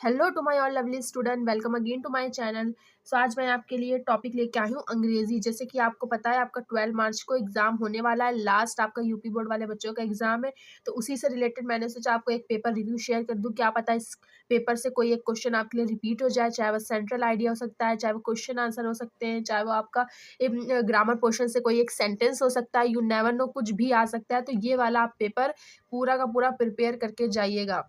Hello to my all lovely student, welcome again to my channel. So आज मैं आपके लिए टॉपिक लेके आई हूँ अंग्रेजी। जैसे कि आपको पता है आपका 12 मार्च को एग्जाम होने वाला है, लास्ट आपका यूपी बोर्ड वाले बच्चों का एग्जाम है। तो उसी से रिलेटेड मैंने सोचा आपको एक पेपर रिव्यू शेयर कर दूँ। क्या पता इस पेपर से कोई एक क्वेश्चन आपके लिए रिपीट हो जाए, चाहे वो सेंट्रल आइडिया हो सकता है, चाहे वो क्वेश्चन आंसर हो सकते हैं, चाहे वो आपका ग्रामर पोर्शन से कोई एक सेंटेंस हो सकता है। यू नेवर नो, कुछ भी आ सकता है। तो ये वाला आप पेपर पूरा का पूरा प्रिपेयर करके जाइएगा।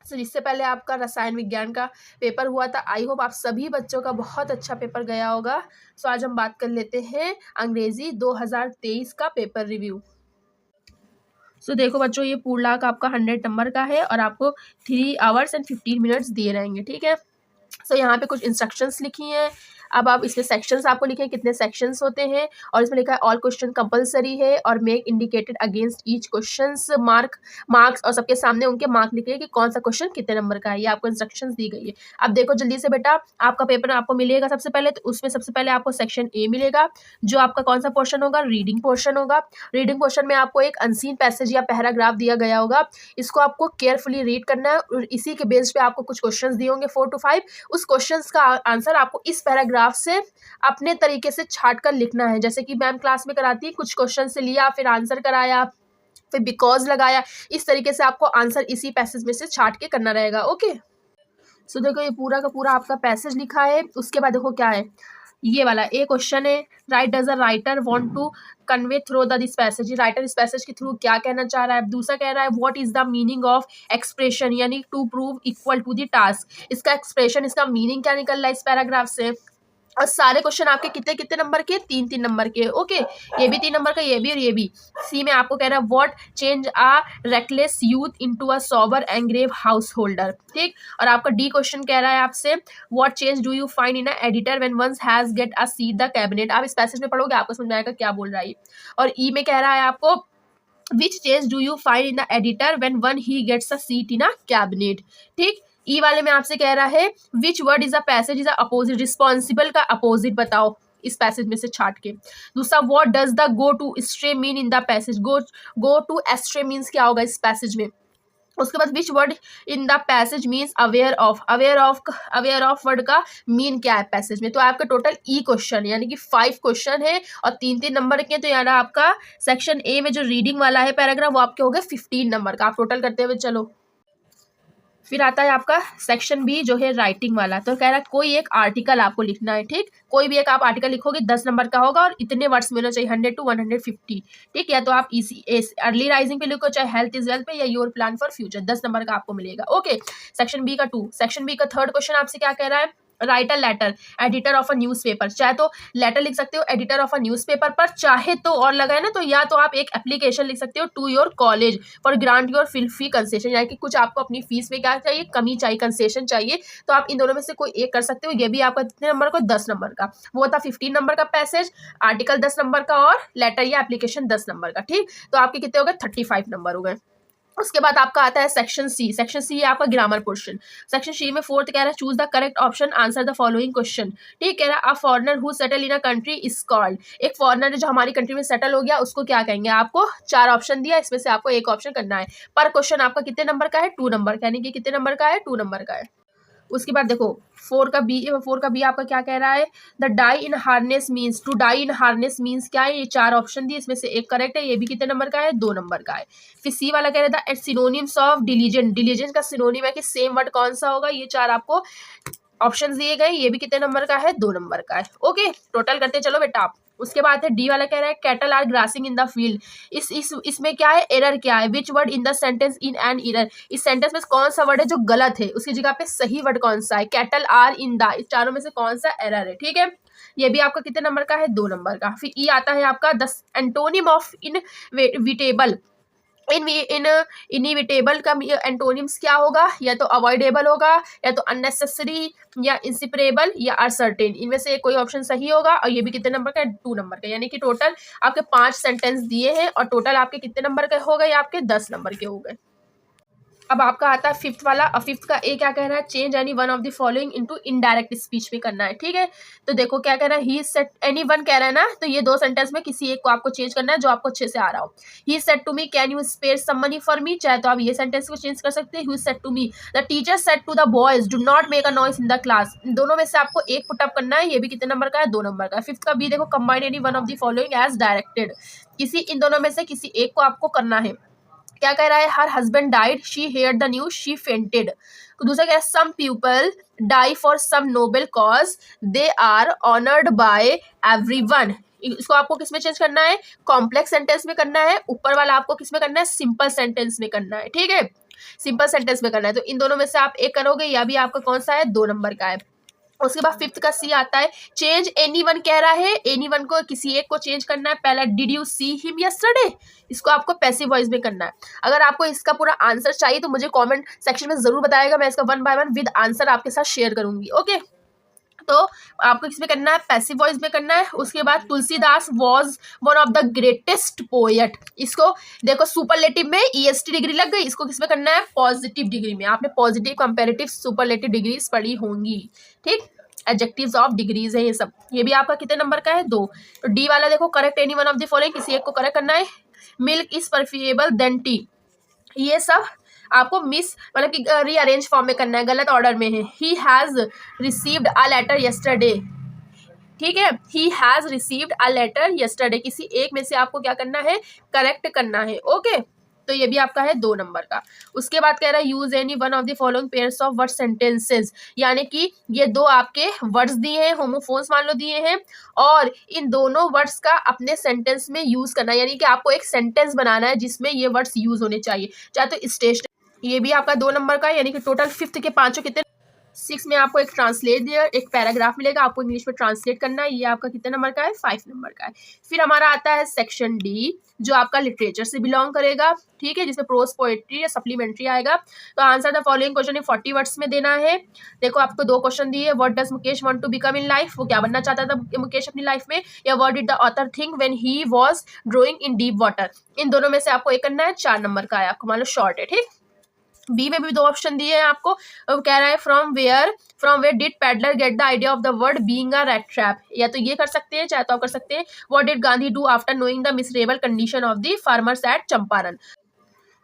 सो इससे पहले आपका रसायन विज्ञान का पेपर हुआ था। आई होप आप सभी बच्चों का बहुत अच्छा पेपर गया होगा। सो आज हम बात कर लेते हैं अंग्रेजी 2023 का पेपर रिव्यू। सो देखो बच्चों, ये पूरा का आपका 100 नंबर का है और आपको 3 आवर्स एंड 15 मिनट्स दिए रहेंगे, ठीक है। सो यहाँ पे कुछ इंस्ट्रक्शंस लिखी हैं। अब आप इसमें सेक्शंस आपको लिखे हैं कितने सेक्शंस होते हैं, और इसमें लिखा है ऑल क्वेश्चन कंपलसरी है और make indicated against each questions marks, और सबके सामने उनके मार्क लिखे हैं कि कौन सा क्वेश्चन कितने नंबर का है। ये आपको इंस्ट्रक्शंस दी गई है। अब देखो जल्दी से बेटा, आपका पेपर आपको मिलेगा सबसे पहले, तो उसमें सबसे पहले आपको सेक्शन ए मिलेगा, जो आपका कौन सा पोर्शन होगा, रीडिंग पोर्शन होगा। रीडिंग पोर्शन में आपको एक अनसीन पैसेज या पैराग्राफ दिया गया होगा, इसको आपको केयरफुली रीड करना है और इसी के बेस पे आपको कुछ क्वेश्चंस दिए होंगे 4 to 5। उस क्वेश्चंस का आंसर आपको इस पैराग्राफ से अपने तरीके से छाट कर लिखना है। जैसे कि मैम क्लास में कराती है, कुछ क्वेश्चन से लिया, फिर आंसर कराया, फिर बिकॉज लगाया। इस तरीके से आपको आंसर इसी पैसेज में से छाट के करना रहेगा। ओके, सो देखो ये पूरा का पूरा आपका पैसेज लिखा है। उसके बाद देखो क्या है, ये वाला ए क्वेश्चन है, right does a writer want to convey through the this passage. Writer इस पैसेज के थ्रू क्या कहना चाह रहा है। दूसरा कह रहा है what is the meaning of expression, यानी to prove equal to the task. इसका एक्सप्रेशन, इसका मीनिंग क्या निकल रहा है इस पैराग्राफ से। और सारे क्वेश्चन आपके कितने कितने नंबर के, 3-3 नंबर के। ओके, ये भी 3 नंबर का, ये भी और ये भी। सी में आपको कह रहा है what change a reckless youth into a sober engrave house holder, ठीक। और आपका डी क्वेश्चन कह रहा है आपसे what change do you find in a editor when once has get a seat the cabinet. आप इस पैसेज में पढ़ोगे आपको समझ में आएगा क्या बोल रहा है। और ई में कह रहा है आपको which change do you find in the editor when one he gets a seat in a cabinet, ठीक। ई वाले में आपसे कह रहा है which word is a passage is a opposite, responsible का अपोजिट बताओ इस पैसेज में से छाट के। दूसरा what does the go to stray mean in the passage, go to astray means क्या होगा इस पैसेज में। उसके बाद विच word in the passage means aware of, aware of word का मीन क्या है पैसेज में। तो आपका टोटल ई क्वेश्चन यानी कि 5 क्वेश्चन है और 3-3 नंबर के। तो यानी आपका सेक्शन ए में जो रीडिंग वाला है पैराग्राफ, वो आपके हो गए 15 नंबर का। आप टोटल करते हुए चलो। फिर आता है आपका सेक्शन बी जो है राइटिंग वाला। तो कह रहा है कोई एक आर्टिकल आपको लिखना है, ठीक। कोई भी एक आप आर्टिकल लिखोगे 10 नंबर का होगा और इतने वर्ड्स में होना चाहिए, 100 to 150, ठीक। या तो आप इसी अर्ली राइजिंग पे लिखो, चाहे हेल्थ इज वेल्थ पे, या your plan for future, 10 number का आपको मिलेगा। ओके, सेक्शन बी का 2। सेक्शन बी का थर्ड क्वेश्चन आपसे क्या कह रहा है, write a letter editor of a newspaper. चाहे तो लेटर लिख सकते हो एडिटर ऑफ अ न्यूज़पेपर पर, चाहे तो और लगा है ना, तो या तो आप एक एप्लीकेशन लिख सकते हो to your college for grant your fee concession, यानी कि कुछ आपको अपनी फीस में क्या चाहिए, कमी चाहिए, कंसेशन चाहिए। तो आप इन दोनों में से कोई एक कर सकते हो। ये भी आपका कितने नंबर का, 10 नंबर का। वो था 15 नंबर का पैसेज, आर्टिकल 10 नंबर का और लेटर या एप्लीकेशन 10 नंबर का, ठीक। तो आपके कितने हो गए, 35 नंबर हो गए। उसके बाद आपका आता है सेक्शन सी। सेक्शन सी है आपका ग्रामर पोर्शन। सेक्शन सी में फोर्थ कह रहा है choose the correct option, answer the following question, ठीक। कह रहा है a foreigner who settle in a country is called, एक फॉरनर जो हमारी कंट्री में सेटल हो गया उसको क्या कहेंगे। आपको 4 ऑप्शन दिया, इसमें से आपको एक ऑप्शन करना है। पर क्वेश्चन आपका कितने नंबर का है, 2 नंबर का, यानी कि कितने नंबर का है, 2 नंबर का है। उसके बाद देखो 4 का बी आपका क्या कह रहा है, the die in harness means, to die in harness means क्या है। ये 4 ऑप्शन दिए, इसमें से एक करेक्ट है। ये भी कितने नंबर का है, 2 नंबर का है। फिर सी वाला कह रहा था सिनोनिम्स ऑफ डिलीजेंट, डिलीजेंट का सिनोनिम है कि सेम वर्ड कौन सा होगा। ये 4 आपको ऑप्शन दिए गए, ये भी कितने नंबर का है, 2 नंबर का है। ओके, टोटल करते चलो बेटा आप। उसके बाद है डी वाला कह रहा है cattle are grassing in the field. इसमें क्या है, एरर क्या है, which word in the sentence in an error, इस सेंटेंस में कौन सा वर्ड है जो गलत है, उसकी जगह पे सही वर्ड कौन सा है। कैटल आर इन द, इस चारों में से कौन सा एरर है, ठीक है। ये भी आपका कितने नंबर का है, 2 नंबर का। फिर ई आता है आपका the antonym of inevitable. In inevitable का एंटोनिम्स क्या होगा, या तो अवॉइडेबल होगा, या तो अननेसेसरी, या इंसिपरेबल, या अनसर्टेन। इनमें से कोई ऑप्शन सही होगा। और ये भी कितने नंबर का है, 2 नंबर का। यानी कि टोटल आपके 5 सेंटेंस दिए हैं और टोटल आपके कितने नंबर के हो गए, आपके 10 नंबर के हो गए। अब आपका आता है फिफ्थ वाला। अब फिफ्थ का ए क्या कह रहा है, change any one of the following into indirect speech में करना है। ठीक है, तो देखो क्या कह रहा है, ही सेड, एनी वन कह रहा है ना, तो ये दो सेंटेंस में किसी एक को आपको चेंज करना है जो आपको अच्छे से आ रहा हो। He said to me can you spare some money for me, चाहे तो आप ये सेंटेंस को चेंज कर सकते हैं। He said to me the teacher said to the boys do not make a noise in the class. इन दोनों में से आपको एक पुटअप करना है, ये भी कितने नंबर का है, 2 नंबर का है। फिफ्थ का बी देखो, combine any one of the following as directed, किसी इन दोनों में से किसी एक को आपको करना है। क्या कह रहा है, her husband died, she hear the news, she fainted. दूसरा क्या है, some people die for some noble cause, they are honoured by everyone. इसको आपको किस में चेंज करना है, कॉम्प्लेक्स सेंटेंस में करना है। ऊपर वाला आपको किस में करना है, सिंपल सेंटेंस में करना है। ठीक है, सिंपल सेंटेंस में करना है। तो इन दोनों में से आप एक करोगे, या भी आपका कौन सा है, 2 नंबर का है। उसके बाद फिफ्थ का सी आता है, चेंज एनी वन कह रहा है, एनी वन को किसी एक को चेंज करना है। पहला, did you see him yesterday, इसको आपको पैसिव वॉइस में करना है। अगर आपको इसका पूरा आंसर चाहिए तो मुझे कमेंट सेक्शन में जरूर बताएगा, मैं इसका 1 बाय 1 विद आंसर आपके साथ शेयर करूंगी। ओके, तो आपको किसमें करना है, पैसिव वॉइस में करना है। उसके बाद Tulsidas was one of the greatest poet, इसको देखो सुपरलेटिव में EST डिग्री लग गई, इसको किसमें करना है, पॉजिटिव डिग्री में। आपने पॉजिटिव, कंपैरेटिव, सुपरलेटिव डिग्रीज पढ़ी होंगी। ठीक, एडजेक्टिव्स ऑफ डिग्रीज है ये सब। ये भी आपका कितने नंबर का है, 2। तो डी वाला देखो, correct any one of the following, किसी एक को करेक्ट करना है। मिल्क इज परफिएबल देन टी, ये सब आपको मिस मतलब कि रीअरेंज फॉर्म में करना है, गलत ऑर्डर में है। He has received a letter yesterday, ठीक है, he has received a letter yesterday, किसी एक में से आपको क्या करना है, करेक्ट करना है। ओके, तो ये भी आपका है 2 नंबर का। उसके बाद कह रहा है, use any one of the following pairs of word sentences, यानी कि ये 2 आपके वर्ड्स दिए हैं, होमोफोन्स मान लो दिए हैं, और इन दोनों वर्ड्स का अपने सेंटेंस में यूज करना है, यानी कि आपको एक सेंटेंस बनाना है जिसमें ये वर्ड्स यूज होने चाहिए। चाहे तो स्टेशन, ये भी आपका 2 नंबर का है, यानी कि टोटल फिफ्थ के 5 कितने, 6 में आपको एक ट्रांसलेट दिया, एक पैराग्राफ मिलेगा, आपको इंग्लिश में ट्रांसलेट करना है। ये आपका कितने नंबर का है, 5 नंबर का है। फिर हमारा आता है सेक्शन डी, जो आपका लिटरेचर से बिलोंग करेगा। ठीक है, जिसमें प्रोज, पोएट्री या सप्लीमेंट्री आएगा। तो answer the following question 40 words में देना है। देखो आपको 2 क्वेश्चन दिए, what does Mukesh want to become in life, वो क्या बनना चाहता था मुकेश अपनी लाइफ में, या what did the author think when he was drowning in deep water. इन दोनों में से आपको एक करना है, 4 नंबर का है आपको, मान लो शॉर्ट है। ठीक, बी में भी 2 ऑप्शन दिए हैं आपको। अब कह रहा है from where did peddler get the idea of the word being a rat trap, या तो ये कर सकते हैं, चाहे तो आप कर सकते हैं what did Gandhi do after knowing the miserable condition of the farmers at Champaran.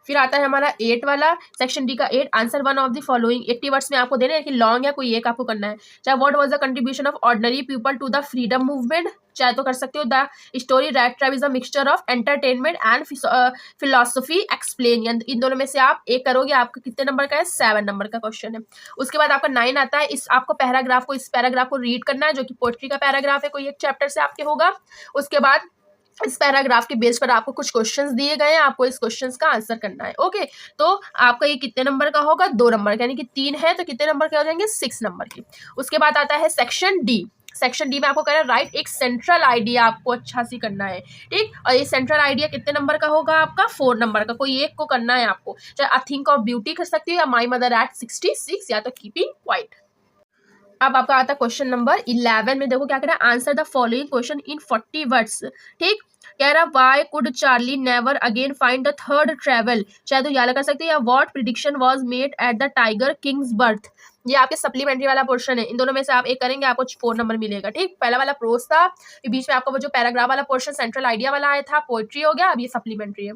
फिर आता है हमारा 8 वाला, सेक्शन डी का 8, answer one of the following. 80 words में आपको देना है कि लॉन्ग या कोई एक आपको करना है। चाहे what was the contribution of ordinary people to the freedom movement, चाहे तो कर सकते हो the story rat trap is a mixture of entertainment and philosophy explain. इन दोनों में से आप एक करोगे, आपका कितने नंबर का है, 7 नंबर का क्वेश्चन है। उसके बाद आपका 9 आता है, इस आपको इस पैराग्राफ को रीड करना है, जो कि पोएट्री का पैराग्राफ है, कोई एक चैप्टर से आपके होगा। उसके बाद इस पैराग्राफ के बेस पर आपको कुछ क्वेश्चंस दिए गए हैं, आपको इस क्वेश्चंस का आंसर करना है। ओके, तो आपका ये कितने नंबर का होगा, 2 नंबर का, यानी कि 3 है तो कितने नंबर के हो जाएंगे, 6 नंबर के। उसके बाद आता है सेक्शन डी। सेक्शन डी में आपको कहना है राइट एक सेंट्रल आइडिया, आपको अच्छा सी करना है। ठीक, और ये सेंट्रल आइडिया कितने नंबर का होगा आपका, 4 नंबर का, कोई एक को करना है आपको। चाहे आई थिंक ऑफ ब्यूटी कर सकती हो, या माई मदर एट 66, या तो कीपिंग क्वाइट। अब आपका आता है क्वेश्चन नंबर 11 में, देखो क्या कह रहा है, answer the following question in 40 words. ठीक, कह रहा Y could Charlie never again find the third travel, चाहे तो याद कर सकते हैं, या what prediction was made at the tiger Kings birth. ये आपके सप्लीमेंट्री वाला पोर्शन है, इन दोनों में से आप एक करेंगे, आपको 4 नंबर मिलेगा। ठीक, पहला वाला प्रोज था, बीच में आपका वो जो पैराग्राफ वाला पोर्शन सेंट्रल आइडिया वाला आया था, पोएट्री हो गया, अब ये सप्लीमेंट्री है।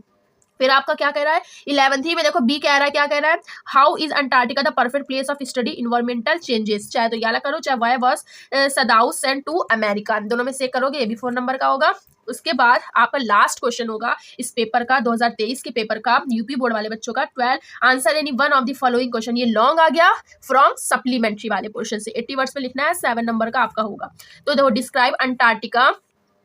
फिर आपका क्या कह रहा है, 11th में देखो बी कह रहा है, क्या कह रहा है, how is Antarctica the perfect place of study environmental changes, चाहे तो याला करो, चाहे why was Sadao sent to America, दोनों में से करोगे, ये भी 4 नंबर का होगा। उसके बाद आपका लास्ट क्वेश्चन होगा इस पेपर का, 2023 के पेपर का, यूपी बोर्ड वाले बच्चों का, 12, answer any one of the following question. ये लॉन्ग आ गया फ्रॉम सप्लीमेंट्री वाले पोर्शन से, 80 वर्ड्स में लिखना है, 7 नंबर का आपका होगा। तो देखो, describe Antarctica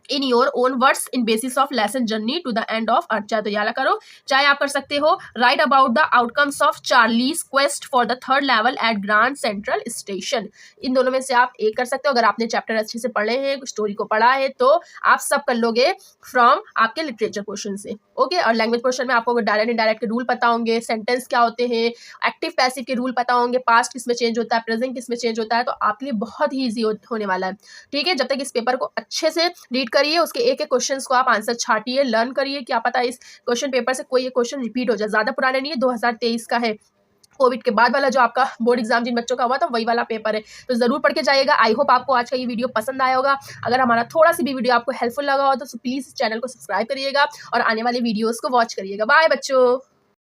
in your own words in basis of lesson journey to the end of earth, चाहे तो याला करो, चाहे आप कर सकते हो write about the outcomes of Charlie's quest for the 3rd level at Grand Central Station. इन दोनों में से आप एक कर सकते हो, अगर आपने चैप्टर अच्छे से पढ़े हैं, स्टोरी को पढ़ा है, तो आप सब कर लोगे फ्रॉम आपके लिटरेचर क्वेश्चन से। ओके, और लैंग्वेज क्वेश्चन में आपको डायरेक्ट इनडायरेक्ट के रूल पता होंगे, सेंटेंस क्या होते हैं, एक्टिव पैसिव के रूल पता होंगे, पास्ट किस में चेंज होता है, प्रेजेंट किस में चेंज होता है, तो आपके लिए बहुत ही ईजी होने वाला है। ठीक है, जब तक इस पेपर को अच्छे से रीड करिए, उसके एक एक क्वेश्चंस को आप आंसर छाटिए, लर्न करिए, क्या पता इस क्वेश्चन पेपर से कोई एक क्वेश्चन रिपीट हो जाए, ज्यादा पुराने नहीं है, 2023 का है। कोविड के बाद वाला जो आपका बोर्ड एग्जाम जिन बच्चों का हुआ था वही वाला पेपर है। तो ज़रूर पढ़ के जाइएगा। आई होप आपको आज का ये वीडियो पसंद आया होगा। अगर हमारा थोड़ा सी भी वीडियो आपको हेल्पफुल लगा हो तो प्लीज़ चैनल को सब्सक्राइब करिएगा और आने वाले वीडियोज़ को वॉच करिएगा। बाय बच्चों।